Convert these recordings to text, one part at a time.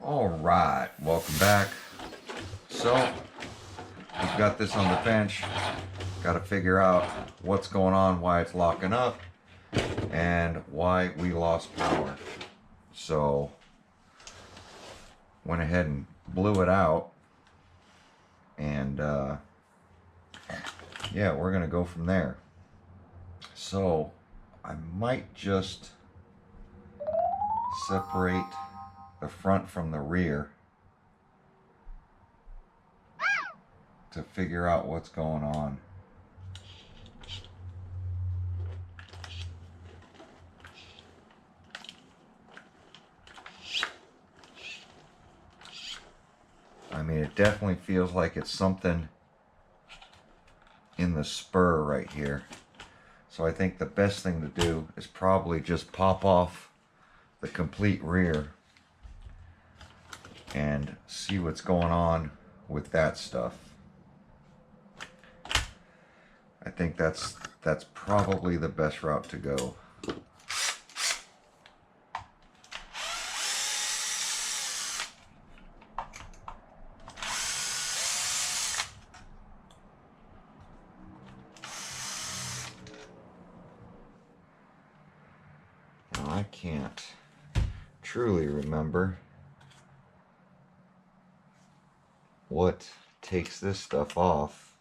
All right, welcome back. So we've got this on the bench. Got to figure out what's going on, why it's locking up, and why we lost power. So went ahead and blew it out, and yeah, we're gonna go from there. So I might just separate the front from the rear to figure out what's going on. I mean, it definitely feels like it's something in the spur right here. So I think the best thing to do is probably just pop off the complete rear and see what's going on with that stuff. I think that's probably the best route to go. Now, I can't truly remember what takes this stuff off.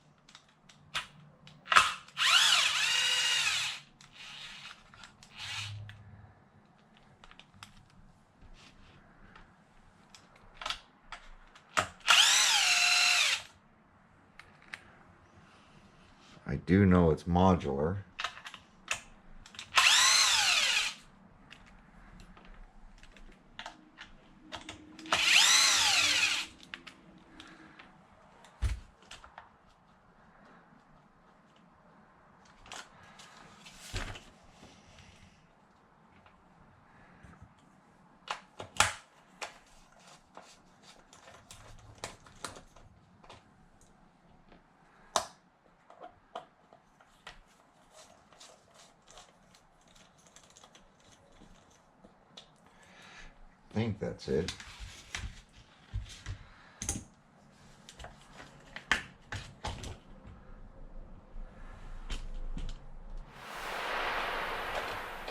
I do know it's modular. I think that's it.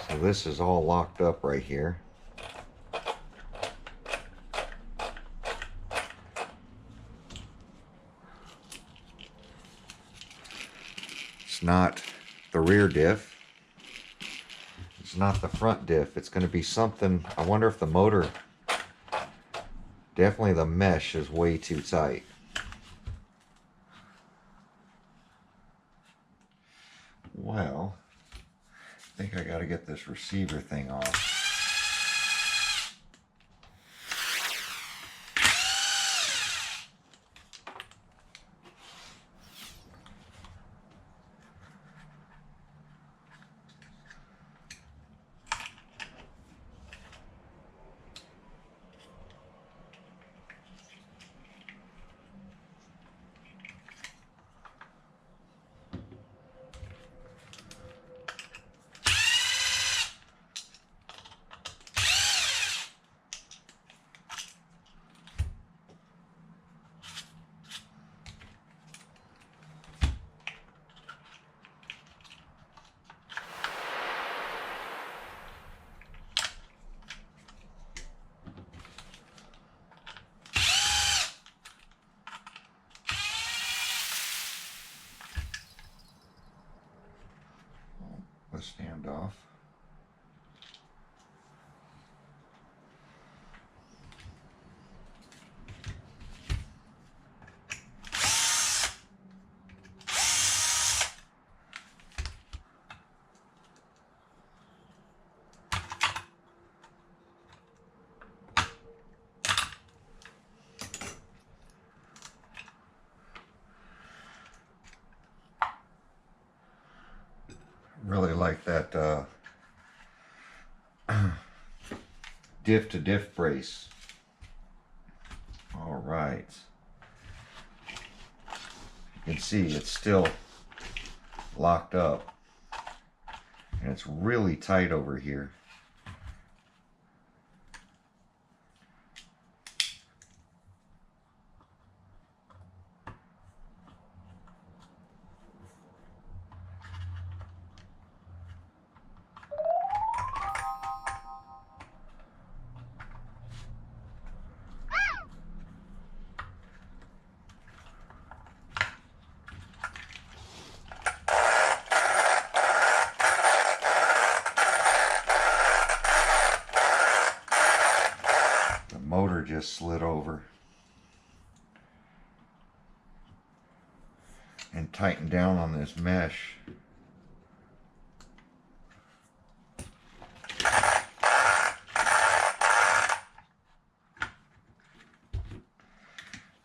So this is all locked up right here. It's not the rear diff. It's not the front diff. It's going to be something. I wonder if the motor, definitely the mesh is way too tight. Well, I think I got to get this receiver thing off. Standoff. Really like that diff to diff brace. All right. You can see it's still locked up, and it's really tight over here. motor just slid over and tightened down on this mesh.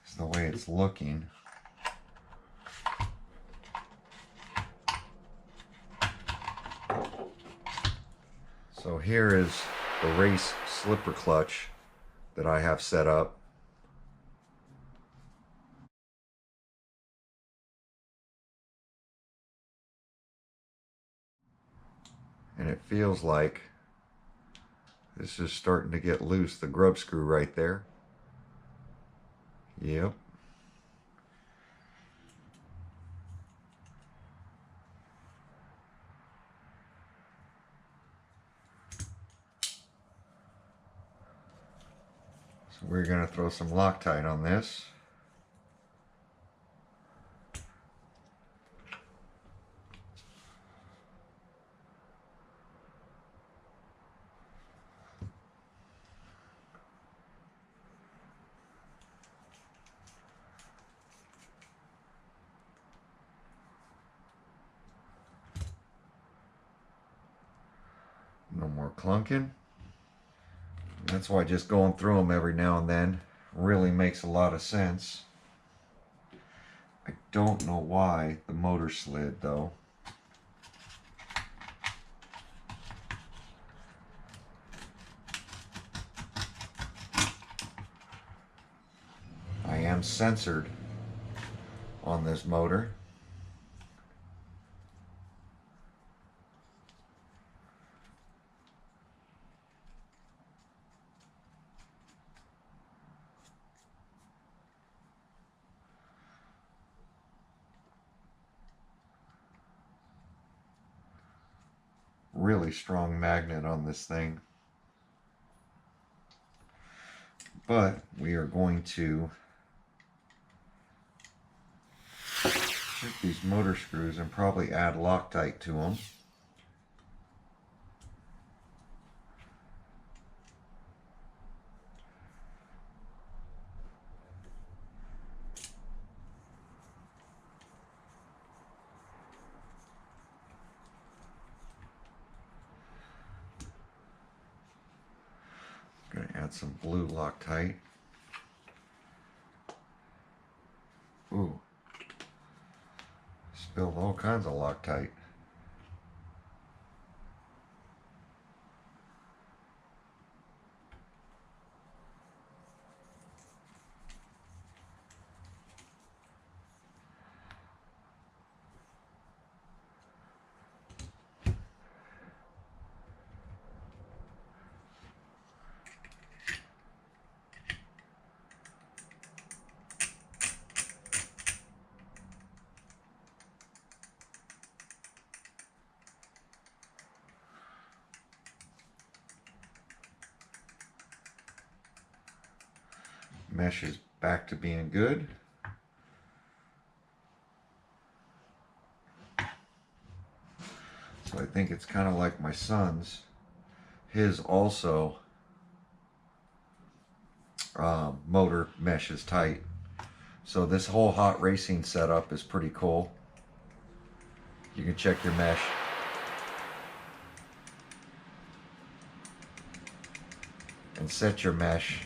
It's the way it's looking. So here is the race slipper clutch that I have set up. And it feels like this is starting to get loose, the grub screw right there. Yep. So we're going to throw some Loctite on this. No more clunking. That's why just going through them every now and then really makes a lot of sense. I don't know why the motor slid though. I am censored on this motor. Really strong magnet on this thing. But we are going to take these motor screws and probably add Loctite to them. Going to add some blue Loctite. Ooh. Spilled all kinds of Loctite. Mesh is back to being good. So I think it's kind of like my son's. His also motor mesh is tight. So this whole hot racing setup is pretty cool. You can check your mesh. And set your mesh.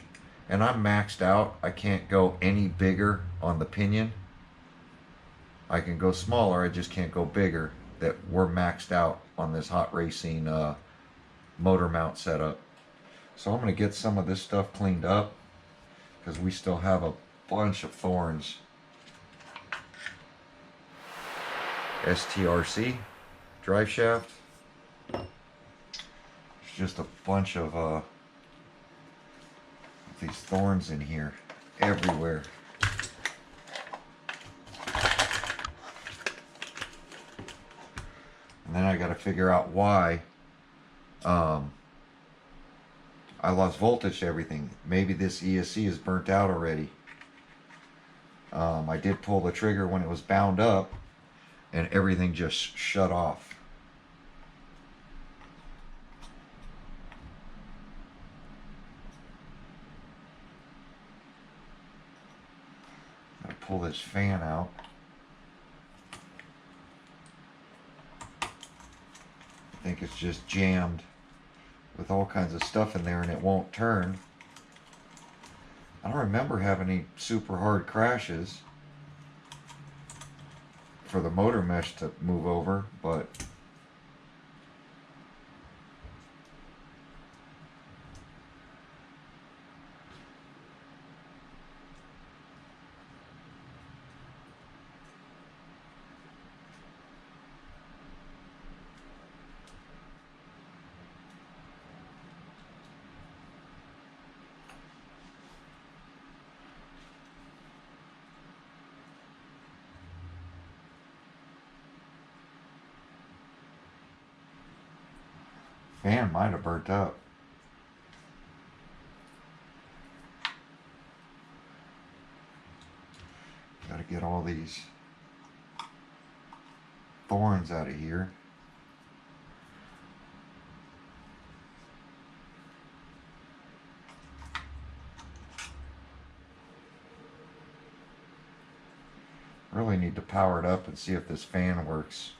And I'm maxed out. I can't go any bigger on the pinion. I can go smaller, I just can't go bigger. That we're maxed out on this hot racing motor mount setup. So I'm going to get some of this stuff cleaned up because we still have a bunch of thorns. STRC drive shaft. It's just a bunch of these thorns in here everywhere. And then I got to figure out why I lost voltage to everything. Maybe this ESC is burnt out already. I did pull the trigger when it was bound up and everything just shut off. pull this fan out. I think it's just jammed with all kinds of stuff in there and it won't turn. I don't remember having any super hard crashes for the motor mesh to move over, but fan might have burnt up. Gotta get all these thorns out of here. Really need to power it up and see if this fan works.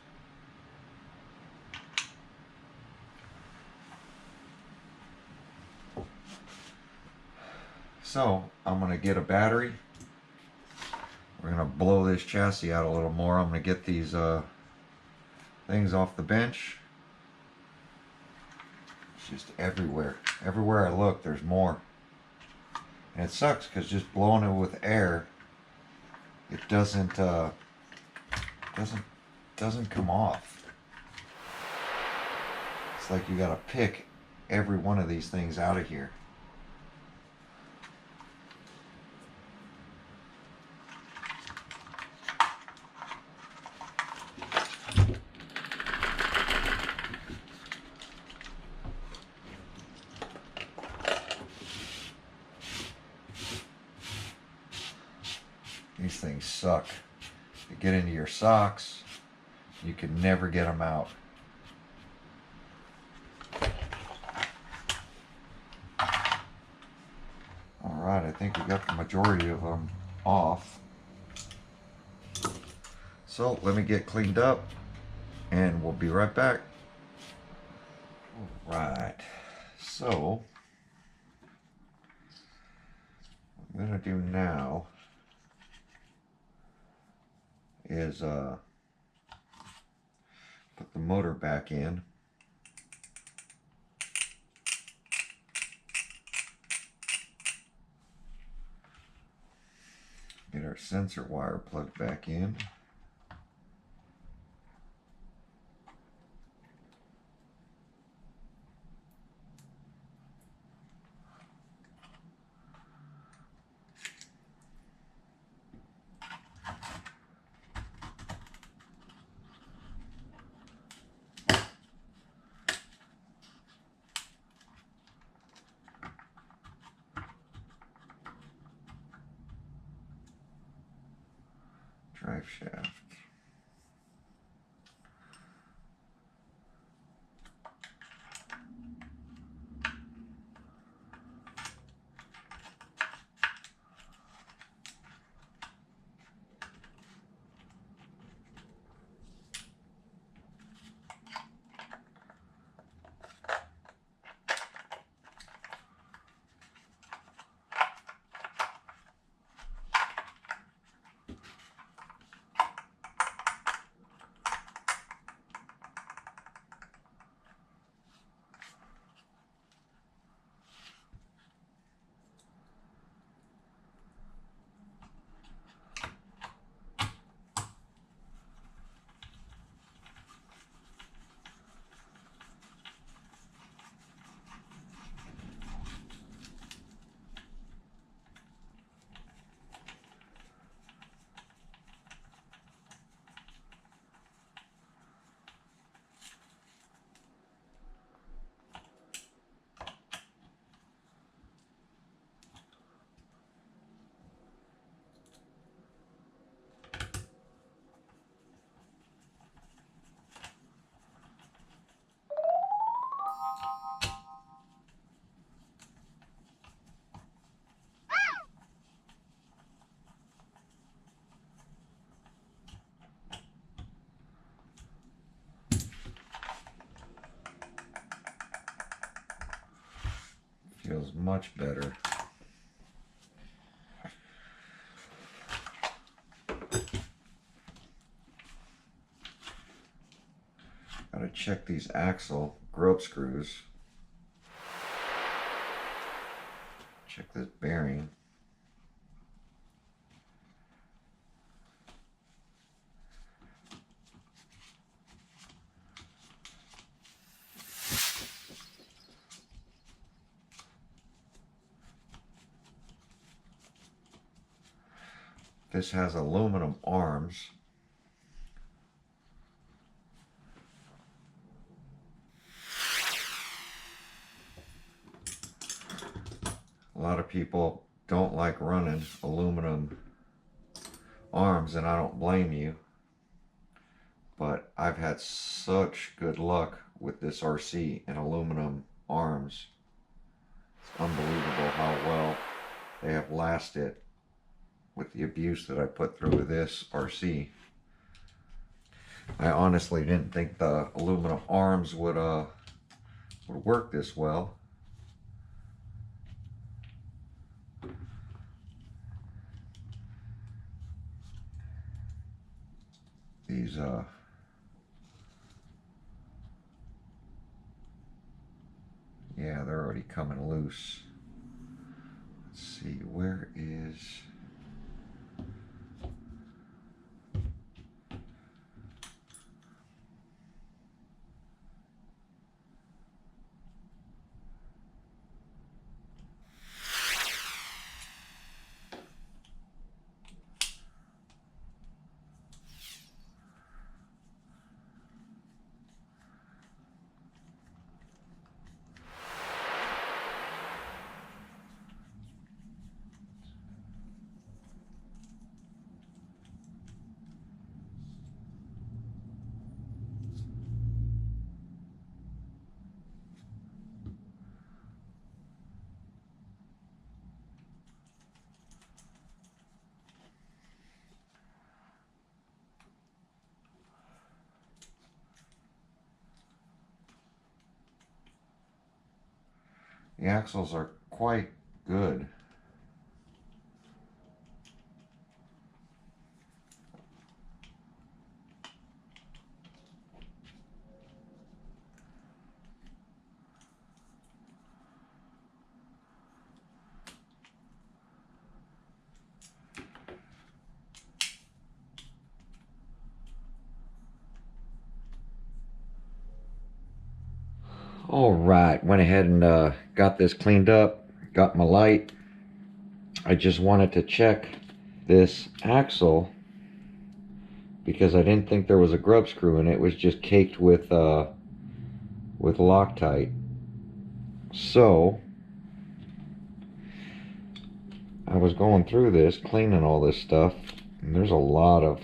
So I'm going to get a battery. We're going to blow this chassis out a little more. I'm going to get these things off the bench. It's just everywhere. Everywhere I look, there's more. And it sucks because just blowing it with air, it doesn't come off. It's like you got to pick every one of these things out of here. These things suck. They get into your socks, you can never get them out. Alright, I think we got the majority of them off. So let me get cleaned up and we'll be right back. Alright, so what I'm going to do now is put the motor back in. Get our sensor wire plugged back in. Drive shaft. Feels much better. Gotta check these axle grub screws. Check this bearing. This has aluminum arms. A lot of people don't like running aluminum arms, and I don't blame you. But I've had such good luck with this RC and aluminum arms. It's unbelievable how well they have lasted with the abuse that I put through this RC. I honestly didn't think the aluminum arms would work this well. These yeah, they're already coming loose. Let's see, where is... The axles are quite good. All right, went ahead and got this cleaned up, got my light. I just wanted to check this axle because I didn't think there was a grub screw in it. It was just caked with Loctite. So I was going through this, cleaning all this stuff, and there's a lot of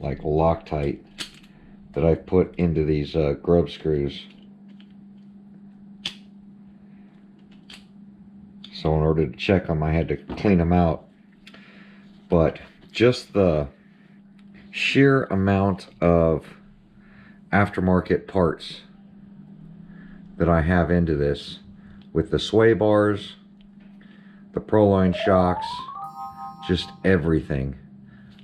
like Loctite that I put into these grub screws. So in order to check them, I had to clean them out. But just the sheer amount of aftermarket parts that I have into this, with the sway bars, the Proline shocks, just everything.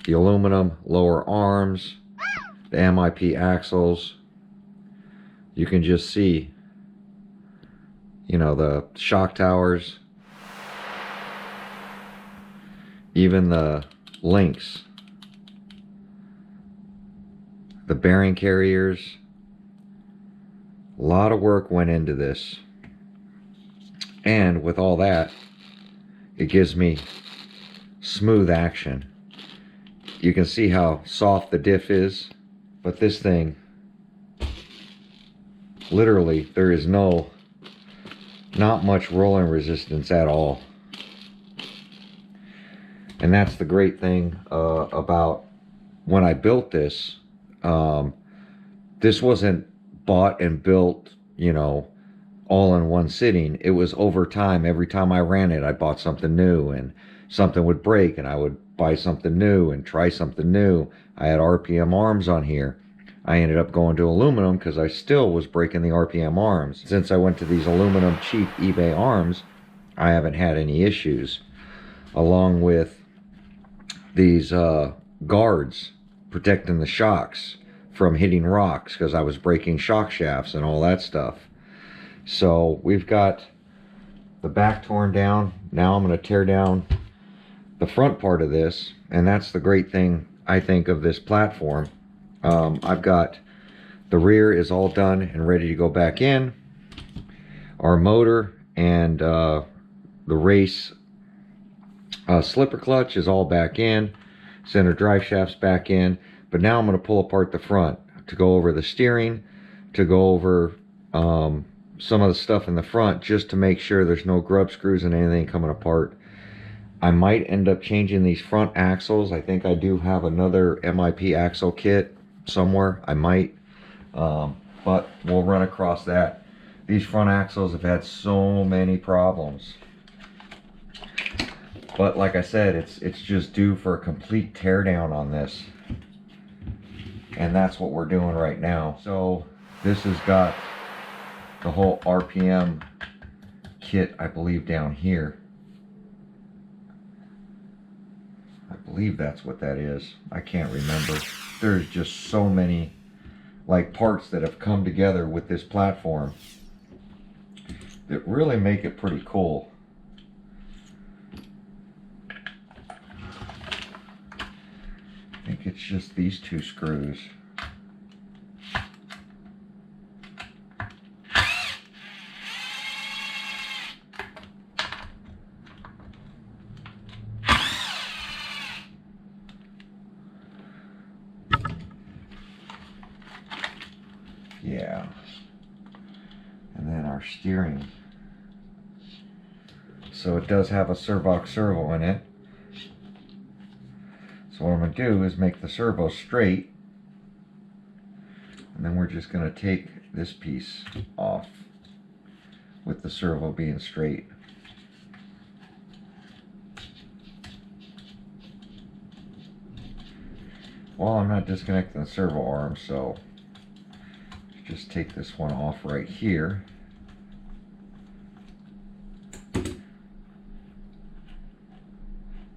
The aluminum lower arms, the MIP axles. You can just see, you know, the shock towers. Even the links, the bearing carriers. A lot of work went into this. And with all that, it gives me smooth action. You can see how soft the diff is, but this thing, literally, there is not much rolling resistance at all. And that's the great thing about when I built this. This wasn't bought and built, you know, all in one sitting. It was over time. Every time I ran it, I bought something new, and something would break, and I would buy something new and try something new. I had RPM arms on here. I ended up going to aluminum because I still was breaking the RPM arms. Since I went to these aluminum cheap eBay arms, I haven't had any issues, along with these guards protecting the shocks from hitting rocks, because I was breaking shock shafts and all that stuff. So we've got the back torn down. Now I'm going to tear down the front part of this, and that's the great thing I think of this platform. I've got the rear is all done and ready to go back in. Our motor and the race slipper clutch is all back in. Center drive shaft's back in. But now I'm going to pull apart the front to go over the steering, to go over some of the stuff in the front, just to make sure there's no grub screws and anything coming apart. I might end up changing these front axles. I think I do have another MIP axle kit somewhere. I might, but we'll run across that. These front axles have had so many problems. But like I said, it's just due for a complete teardown on this. And that's what we're doing right now. So this has got the whole RPM kit, I believe, down here. I believe that's what that is. I can't remember. There's just so many like parts that have come together with this platform that really make it pretty cool. I think it's just these two screws. Yeah. And then our steering. So it does have a Servox servo in it. So what I'm going to do is make the servo straight, and then we're just going to take this piece off with the servo being straight. Well, I'm not disconnecting the servo arm, so just take this one off right here.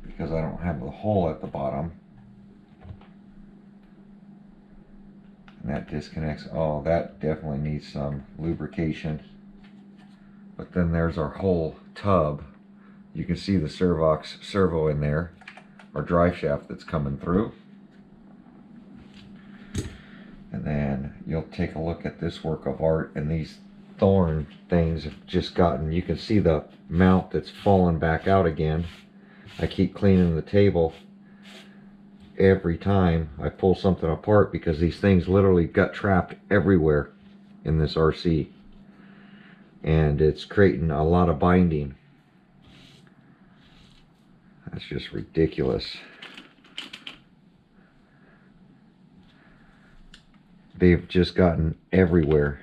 Because I don't have the hole at the bottom. And that disconnects. Oh, that definitely needs some lubrication. But then there's our whole tub. You can see the Servox servo in there. Our drive shaft that's coming through. And then you'll take a look at this work of art, and these thorn things have just gotten, you can see the mount that's fallen back out again. I keep cleaning the table every time I pull something apart, because these things literally got trapped everywhere in this RC, and it's creating a lot of binding. That's just ridiculous. They've just gotten everywhere.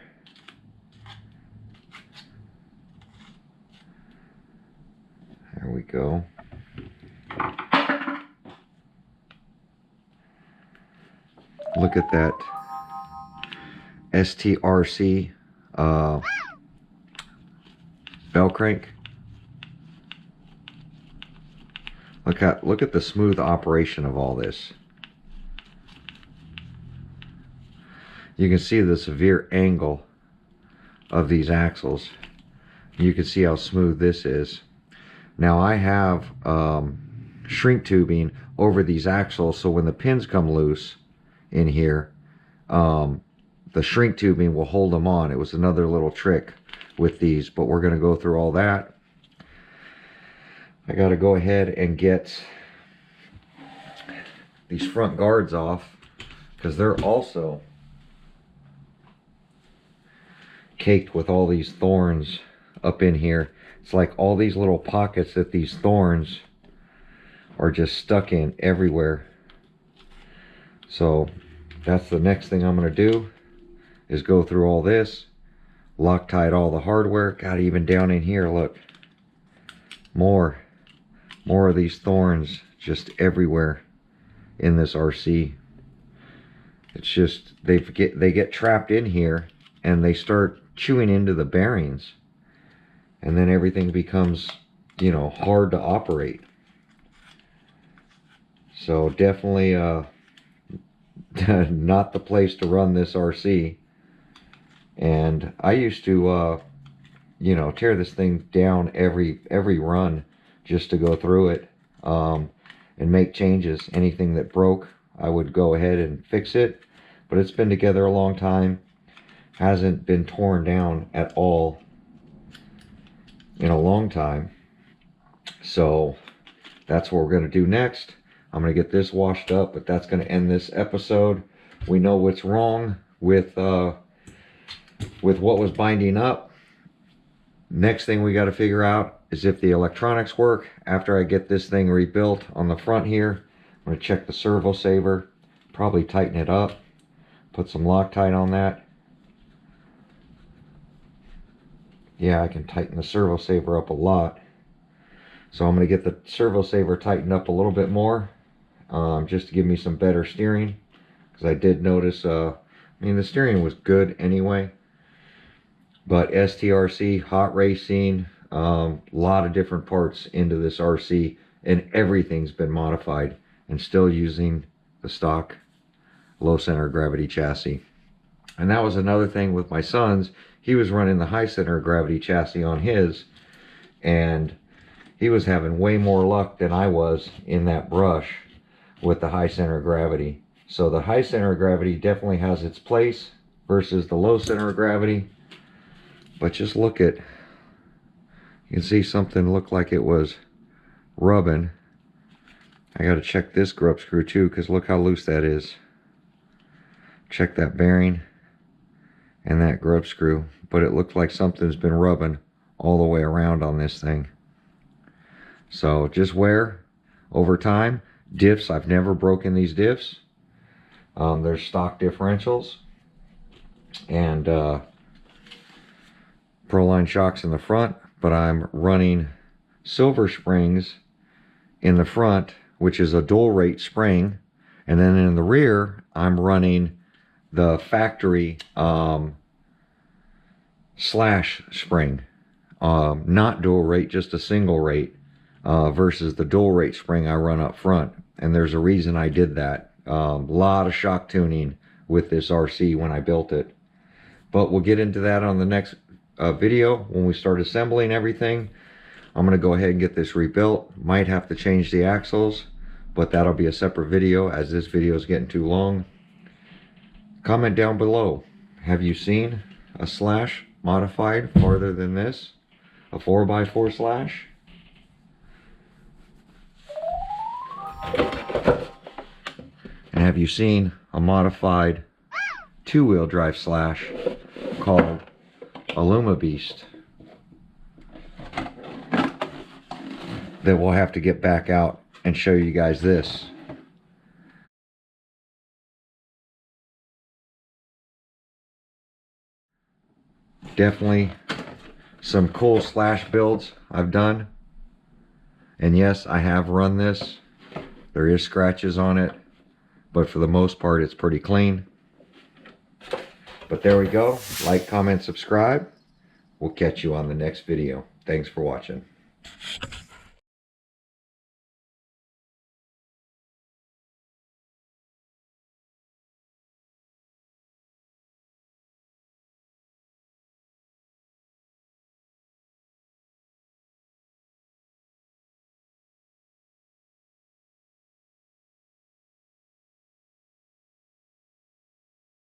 There we go. Look at that STRC bell crank. Look at the smooth operation of all this. You can see the severe angle of these axles. You can see how smooth this is. Now I have shrink tubing over these axles, so when the pins come loose in here, the shrink tubing will hold them on. It was another little trick with these, but we're going to go through all that. I got to go ahead and get these front guards off, because they're also caked with all these thorns up in here. It's like all these little pockets that these thorns are just stuck in everywhere. So that's the next thing I'm going to do, is go through all this, Loctite all the hardware. Got even down in here, look, more of these thorns just everywhere in this RC. It's just they get trapped in here, and they start chewing into the bearings, and then everything becomes, you know, hard to operate. So definitely not the place to run this RC. And I used to you know, tear this thing down every run just to go through it and make changes. Anything that broke, I would go ahead and fix it. But it's been together a long time, hasn't been torn down at all in a long time. So that's what we're going to do next. I'm going to get this washed up, but that's going to end this episode. We know what's wrong with what was binding up. Next thing we got to figure out is if the electronics work. After I get this thing rebuilt on the front here, I'm going to check the servo saver, probably tighten it up, put some Loctite on that. Yeah, I can tighten the servo saver up a lot. So I'm going to get the servo saver tightened up a little bit more, just to give me some better steering. Because I did notice, I mean, the steering was good anyway. But STRC, hot racing, a lot of different parts into this RC, and everything's been modified, and still using the stock low center of gravity chassis. And that was another thing with my son's. He was running the high center of gravity chassis on his, and he was having way more luck than I was in that brush with the high center of gravity. So the high center of gravity definitely has its place versus the low center of gravity. But just look at, you can see something looked like it was rubbing. I got to check this grub screw too, because look how loose that is. Check that bearing and that grub screw. But it looked like something's been rubbing all the way around on this thing. So just wear over time. Diffs, I've never broken these diffs. There's stock differentials. And Proline shocks in the front, but I'm running silver springs in the front, which is a dual rate spring, and then in the rear I'm running the factory slash spring, not dual rate, just a single rate, versus the dual rate spring I run up front. And there's a reason I did that. A lot of shock tuning with this RC when I built it, but we'll get into that on the next video when we start assembling everything. I'm going to go ahead and get this rebuilt. Might have to change the axles, but that'll be a separate video as this video is getting too long. Comment down below, have you seen a slash modified farther than this? A 4x4 slash? And have you seen a modified two-wheel drive slash called alumabeast that we'll have to get back out and show you guys this. Definitely some cool slash builds I've done. And yes, I have run this. There is scratches on it, but for the most part it's pretty clean. But there we go. Like, comment, subscribe. We'll catch you on the next video. Thanks for watching.